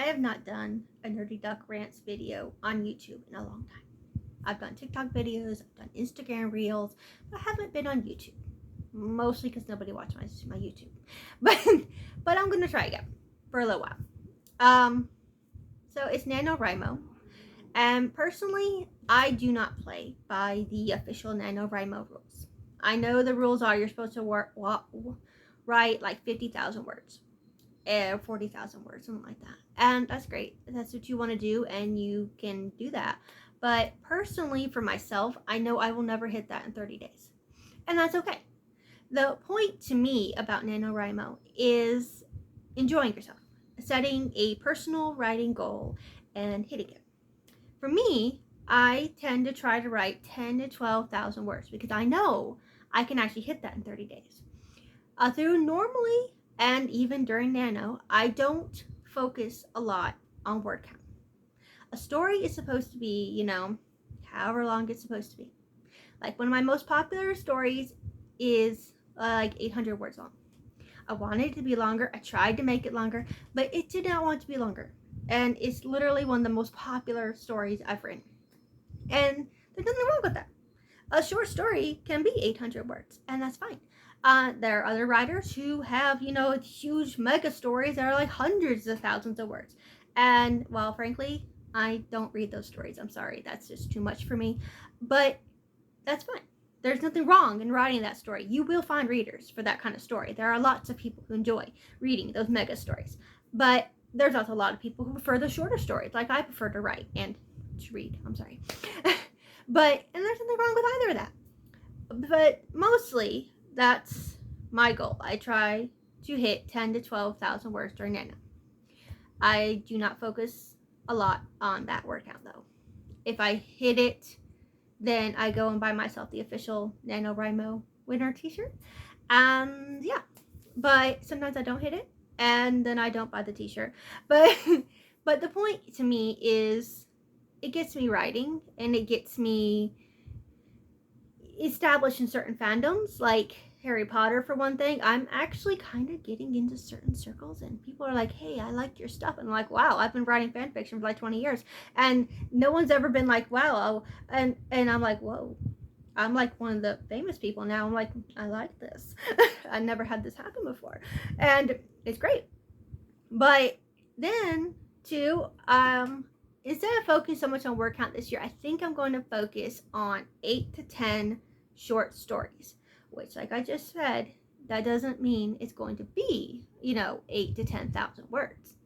I have not done a Nerdy Duck Rants video on YouTube in a long time. I've done TikTok videos, I've done Instagram Reels, but I haven't been on YouTube. Mostly because nobody watched my YouTube. But I'm gonna try again for a little while. So it's Nanowrimo. And personally, I do not play by the official Nanowrimo rules. I know the rules are you're supposed to write like 50,000 words. 40,000 words, something like that. And that's great. That's what you want to do, and you can do that. But personally, for myself, I know I will never hit that in 30 days. And that's okay. The point to me about NaNoWriMo is enjoying yourself, setting a personal writing goal and hitting it. For me, I tend to try to write 10 to 12,000 words because I know I can actually hit that in 30 days. Through normally and even during Nano, I don't focus a lot on word count. A story is supposed to be, however long it's supposed to be. Like one of my most popular stories is like 800 words long. I wanted it to be longer. I tried to make it longer, but it did not want to be longer. And it's literally one of the most popular stories I've written. And there's nothing wrong with that. A short story can be 800 words, and that's fine. There are other writers who have, huge mega stories that are like hundreds of thousands of words. And, well, frankly, I don't read those stories. I'm sorry. That's just too much for me. But that's fine. There's nothing wrong in writing that story. You will find readers for that kind of story. There are lots of people who enjoy reading those mega stories. But there's also a lot of people who prefer the shorter stories, like I prefer to write and to read. I'm sorry. And there's nothing wrong with either of that. But mostly, that's my goal. I try to hit 10 to 12,000 words during Nano. I do not focus a lot on that word count, though. If I hit it, then I go and buy myself the official NaNoWriMo winner t-shirt. Yeah. But sometimes I don't hit it, and then I don't buy the t-shirt. But the point to me is it gets me writing, and it gets me established in certain fandoms, like Harry Potter for one thing. I'm actually kind of getting into certain circles, and people are like, hey, I like your stuff. And I'm like, wow, I've been writing fan fiction for like 20 years, and no one's ever been like, wow. And I'm like, whoa, I'm like one of the famous people now. I'm like, I like this. I never had this happen before, and it's great. But then too, instead of focusing so much on word count this year, I think I'm going to focus on 8 to 10 short stories, which, like I just said, that doesn't mean it's going to be, 8 to 10,000 words.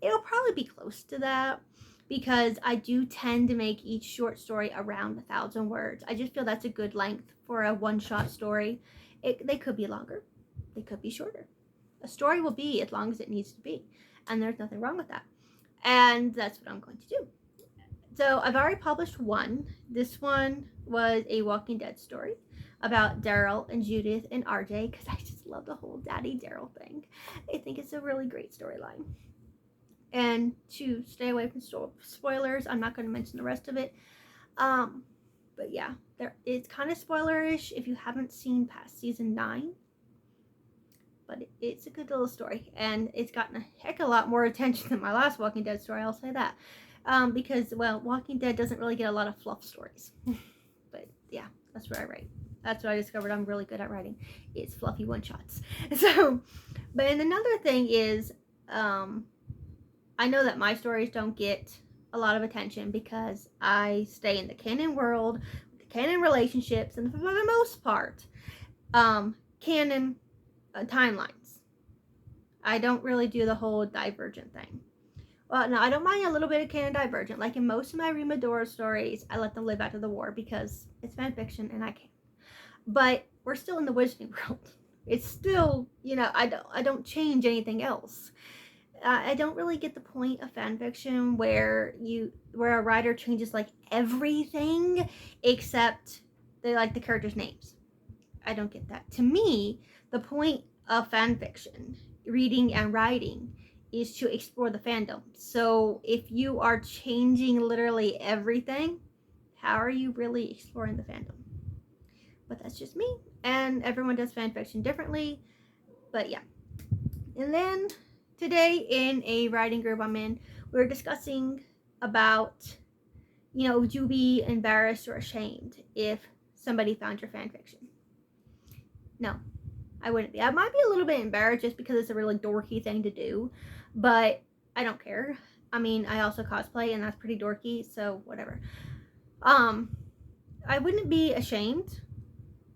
It'll probably be close to that because I do tend to make each short story around 1,000 words. I just feel that's a good length for a one-shot story. They could be longer. They could be shorter. A story will be as long as it needs to be, and there's nothing wrong with that. And that's what I'm going to do. So I've already published one. This one was a Walking Dead story about Daryl and Judith and RJ, because I just love the whole Daddy Daryl thing. I think it's a really great storyline. And to stay away from spoilers, I'm not going to mention the rest of it. But yeah, it's kind of spoilerish if you haven't seen past season 9. But it's a good little story, and it's gotten a heck of a lot more attention than my last Walking Dead story, I'll say that. Because, well, Walking Dead doesn't really get a lot of fluff stories. But yeah, that's what I write. That's what I discovered I'm really good at writing. It's fluffy one-shots. So, but and another thing is, I know that my stories don't get a lot of attention because I stay in the canon world, the canon relationships, and for the most part, canon timelines. I don't really do the whole divergent thing. Well, no, I don't mind a little bit of canon divergent. Like in most of my Rimadora stories, I let them live after the war because it's fan fiction and I can. But we're still in the Wizarding world. It's still, I don't change anything else. I don't really get the point of fan fiction where a writer changes like everything except the characters' names. I don't get that. To me, the point of fan fiction, reading and writing, is to explore the fandom. So if you are changing literally everything, how are you really exploring the fandom? But that's just me, and everyone does fan fiction differently. But yeah. And then today in a writing group I'm in, we were discussing about, would you be embarrassed or ashamed if somebody found your fan fiction? No, I wouldn't be. I might be a little bit embarrassed just because it's a really dorky thing to do, but I don't care. I mean, I also cosplay and that's pretty dorky, so whatever. I wouldn't be ashamed.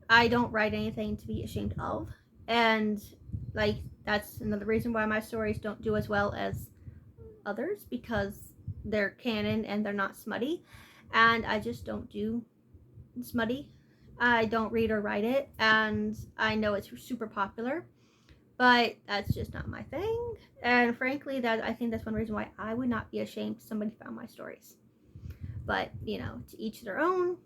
I don't write anything to be ashamed of. And like that's another reason why my stories don't do as well as others, because they're canon and they're not smutty. And I just don't do smutty. I don't read or write it, and I know it's super popular, but that's just not my thing. And frankly, that I think that's one reason why I would not be ashamed if somebody found my stories. But to each their own.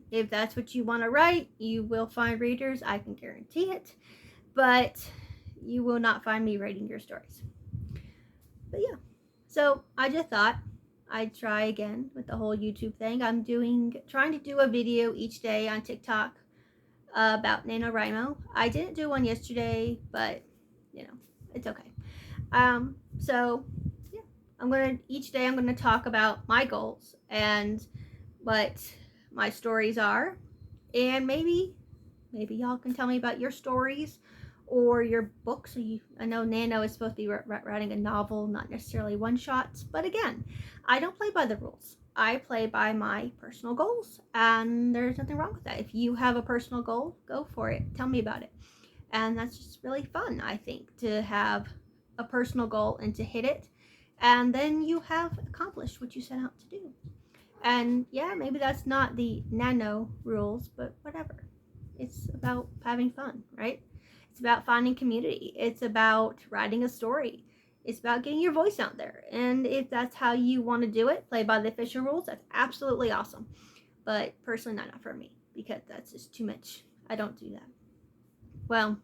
If that's what you want to write, you will find readers, I can guarantee it. But you will not find me writing your stories. But yeah, so I just thought I'd try again with the whole YouTube thing. I'm trying to do a video each day on TikTok about Nanowrimo. I didn't do one yesterday, but it's okay. So yeah, each day I'm gonna talk about my goals and what my stories are, and maybe y'all can tell me about your stories or your books. I know Nano is supposed to be writing a novel, not necessarily one shots, but again, I don't play by the rules. I play by my personal goals, and there's nothing wrong with that. If you have a personal goal, go for it. Tell me about it. And that's just really fun, I think, to have a personal goal and to hit it, and then you have accomplished what you set out to do. And yeah, maybe that's not the nano rules, but whatever. It's about having fun, right? It's about finding community. It's about writing a story. It's about getting your voice out there. And if that's how you want to do it, play by the official rules, that's absolutely awesome. But personally, not for me, because that's just too much. I don't do that. Well,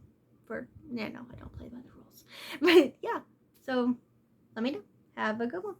for Nano, I don't play by the rules. But yeah, so let me know. Have a good one.